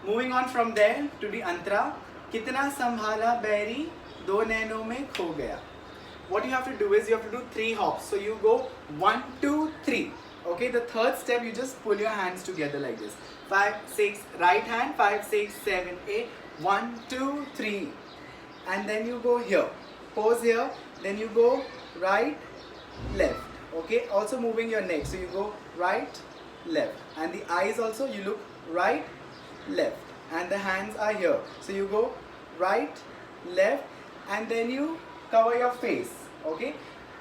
Moving on from there to the अंतरा. कितना संभाला बैरी दो नैनों में खो गया. What you have to do is you have to do 3 hops. So you go 1, 2, 3. Okay, the third step you just pull your hands together like this. 5, 6, right hand, 5, 6, 7, 8. 1, 2, 3. And then you go here. Pose here. Then you go right, left. Okay, also moving your neck. So you go right, left. And the eyes also, you look right, left. And the hands are here. So you go right, left. And then you cover your face. Okay,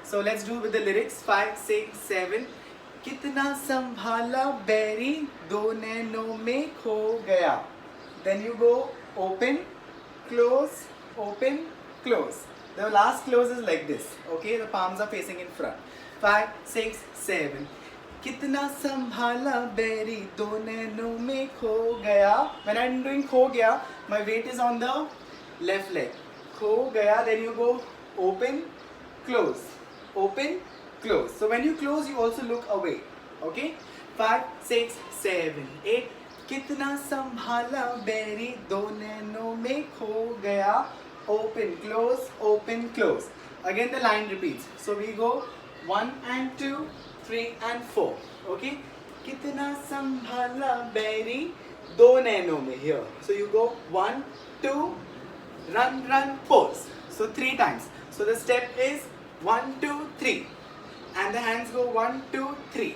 so let's do with the lyrics. 5, 6, 7. कितना संभाला बैरी दो नैनों में खो गया. Then you go open, close, open, close. The last close is like this. Okay, the palms are facing in front. 5, 6, 7. कितना संभाला बैरी दो नैनों में खो गया. When I'm doing खो गया, my weight is on the left leg. खो गया, then you go open, close, open, close. So when you close, you also look away. Okay? 5, 6, 7, 8. कितना संभाला बैरी दो नैनों में खो गया. Open, close, open, close. Again the line repeats. So we go 1 and 2, 3 and 4. Okay? कितना संभाला बैरी दो नैनों में here. So you go 1, 2, run, run, pose. So 3 times. So the step is 1, 2, 3. And the hands go 1, 2, 3.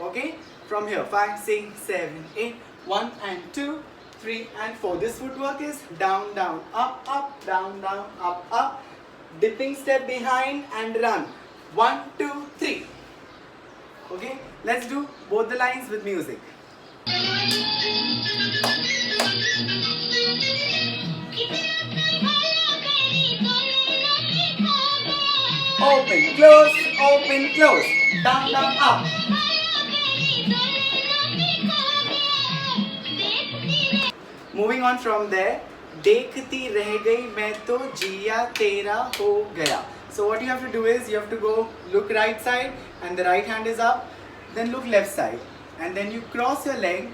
Okay? From here 5, 6, 7, 8. 1 and 2, 3 and 4. This footwork is down, down, up, up, down, down, up, up. Dipping step behind and run. 1, 2, 3. Okay? Let's do both the lines with music. Open, close, down, down, up. Moving on from there, देखती रह गई मैं तो जिया तेरा हो गया. So what you have to do is you have to go look right side and the right hand is up, then look left side and then you cross your leg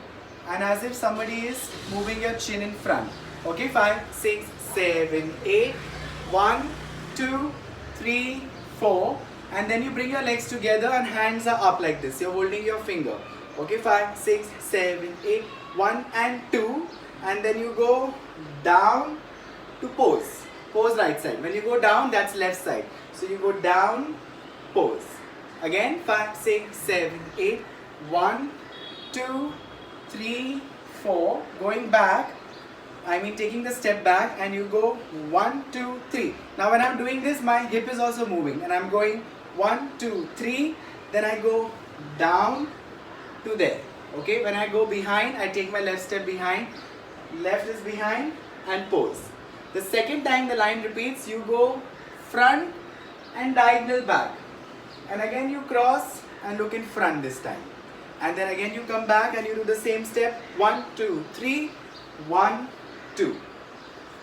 and as if somebody is moving your chin in front. Okay, 5, 6, 7, 8. 1, 2, 3, 4. And then you bring your legs together and hands are up like this. You're holding your finger. Okay, 5, 6, 7, 8. 1 and 2. And then you go down to pose. Pose right side. When you go down, that's left side. So you go down, pose. Again, 5, 6, 7, 8. 1, 2, 3, 4. Going back. I mean taking the step back and you go 1, 2, 3. Now when I'm doing this, my hip is also moving and I'm going 1, 2, 3. Then I go down to there. Okay, when I go behind, I take my left step behind. Left is behind and pose. The second time the line repeats, you go front and diagonal back. And again you cross and look in front this time. And then again you come back and you do the same step. 1, 2, 3. 1, 2.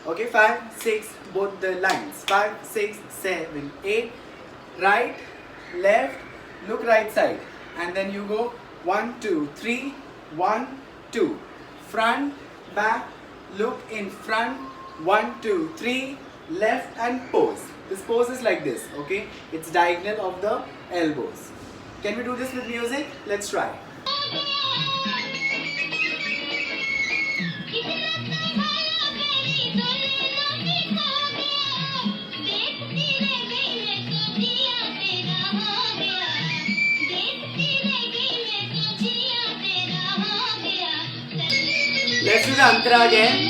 Okay, 5, 6, both the lines. 5, 6, 7, 8. Right, left, look right side. And then you go 1, 2, 3. 1, 2. Front, back, look in front. 1, 2, 3. Left and pose. This pose is like this. Okay, it's diagonal of the elbows. Can we do this with music? Let's try. Let's do the antara again.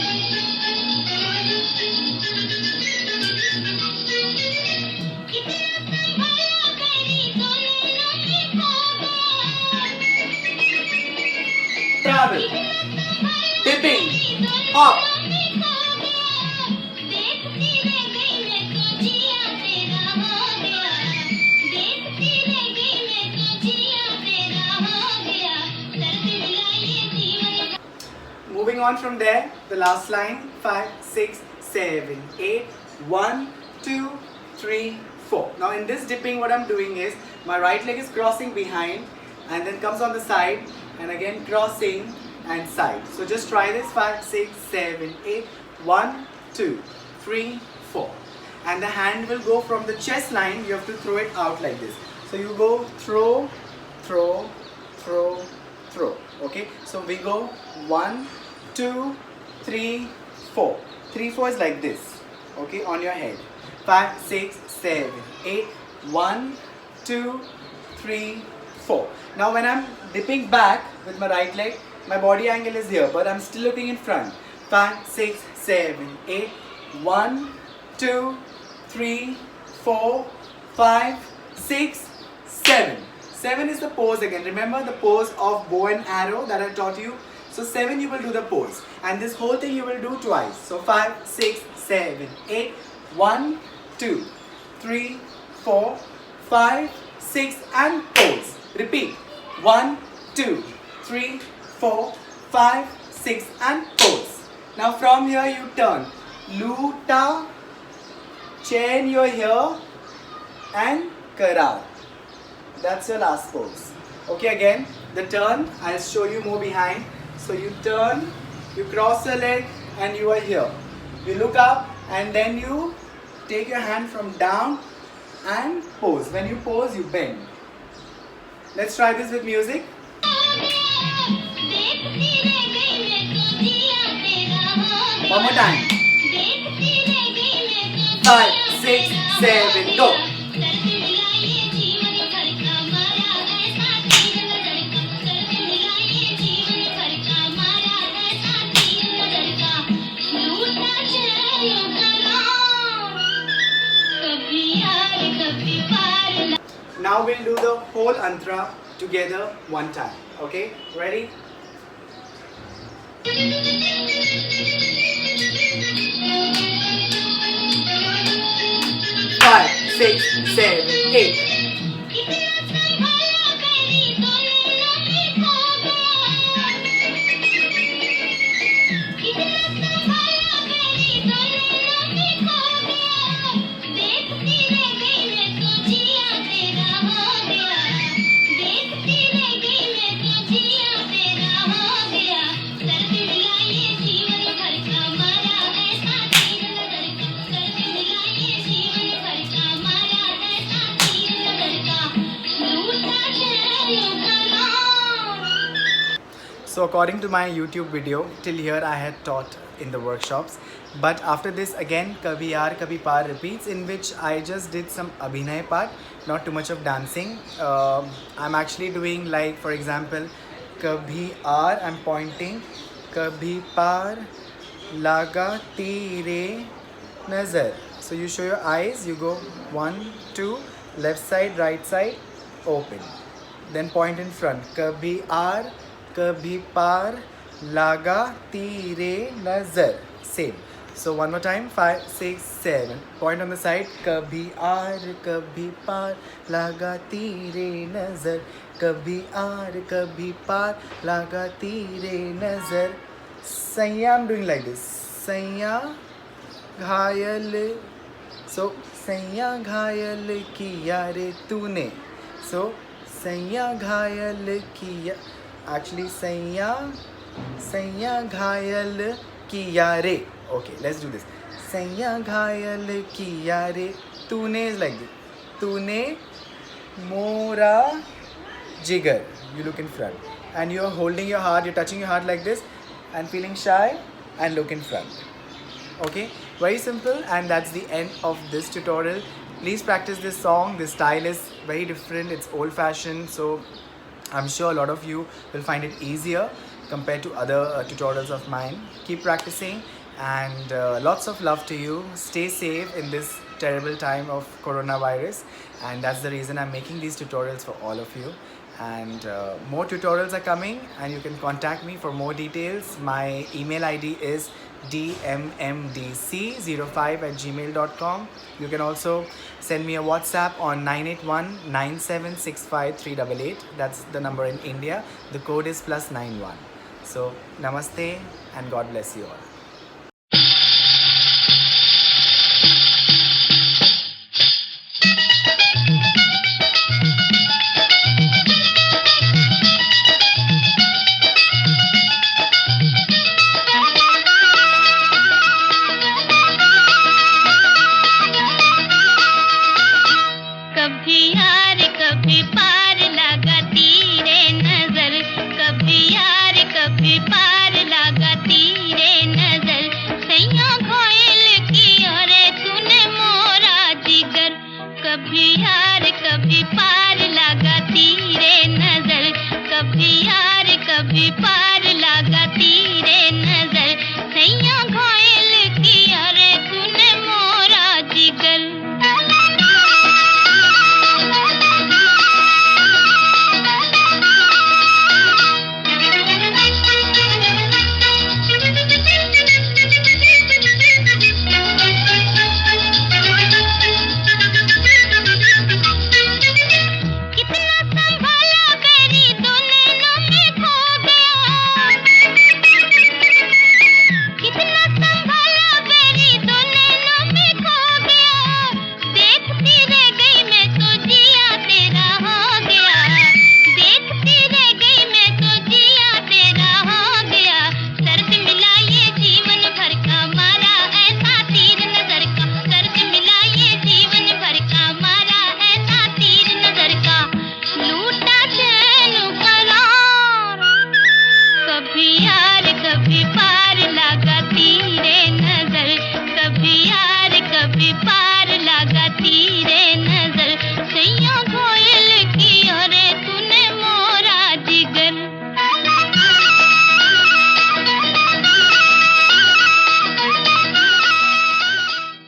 Travel, dipping, hop. Moving on from there, the last line, 5, 6, 7, 8, 1, 2, 3, 4. Now in this dipping, what I'm doing is, my right leg is crossing behind and then comes on the side and again crossing and side. So just try this. 5, 6, 7, 8. 1, 2, 3, 4. And the hand will go from the chest line. You have to throw it out like this. So you go throw, throw, throw, throw. Okay. So we go 1, 2, 3, 4. 3, 4 is like this. Okay, on your head. 5, 6, 7, 8. 1, 2, 3, 4. Now when I'm dipping back with my right leg, my body angle is here, but I'm still looking in front. 5, 6, 7, 8. 1, 2, 3, 4, 5, 6, 7. 7 is the pose again. Remember the pose of bow and arrow that I taught you? So 7 you will do the pose. And this whole thing you will do twice. So 5, 6, 7, 8. 1, 2, 3, 4, 5, 6 and pose. Repeat. 1, 2, 3, 4, 5, 6 and pose. Now from here you turn. Luta, chain your here and karal. That's your last pose. Okay, again the turn. I'll show you more behind. So you turn, you cross your leg and you are here. You look up and then you take your hand from down and pose. When you pose, you bend. Let's try this with music. One more time. 5, 6, 7, go. Now we'll do the whole antra together one time. Okay, ready? Five, 6, 7, 8. So according to my YouTube video, till here I had taught in the workshops. But after this again, Kabhi Yaar Kabhi Paar repeats, in which I just did some Abhinay part, not too much of dancing. I'm actually doing, like, for example, Kabhi Aar, I'm pointing, Kabhi Paar, Laga Tere Nazar. So you show your eyes, you go 1, 2, left side, right side, open. Then point in front, Kabhi Aar, Kabhi Paar, Laga Tere Nazar. Same. So one more time. 5, 6, 7. Point on the side. Kabhi Aar, Kabhi Paar, Laga Tere Nazar. Kabhi Aar, Kabhi Paar, Laga Tere Nazar. Saiya, I'm doing like this. Saiya Ghayal. So Saiya Ghayal Kiya Re Tune. So Saiya Ghayal Kiya. Actually, Saiya Ghayal Kiya Re. Okay, let's do this. Saiya Ghayal Kiya Re. Tune is like this. Tune Mora Jigar. You look in front. And you're holding your heart, you're touching your heart like this and feeling shy and look in front. Okay, very simple, and that's the end of this tutorial. Please practice this song. This style is very different. It's old-fashioned, so I'm sure a lot of you will find it easier compared to other tutorials of mine. Keep practicing, and lots of love to you. Stay safe in this terrible time of coronavirus, and that's the reason I'm making these tutorials for all of you. And more tutorials are coming, and you can contact me for more details. My email ID is dmmdc05@gmail.com. You can also send me a WhatsApp on 981-9765-388. That's the number in India. The code is +91. So namaste and God bless you all.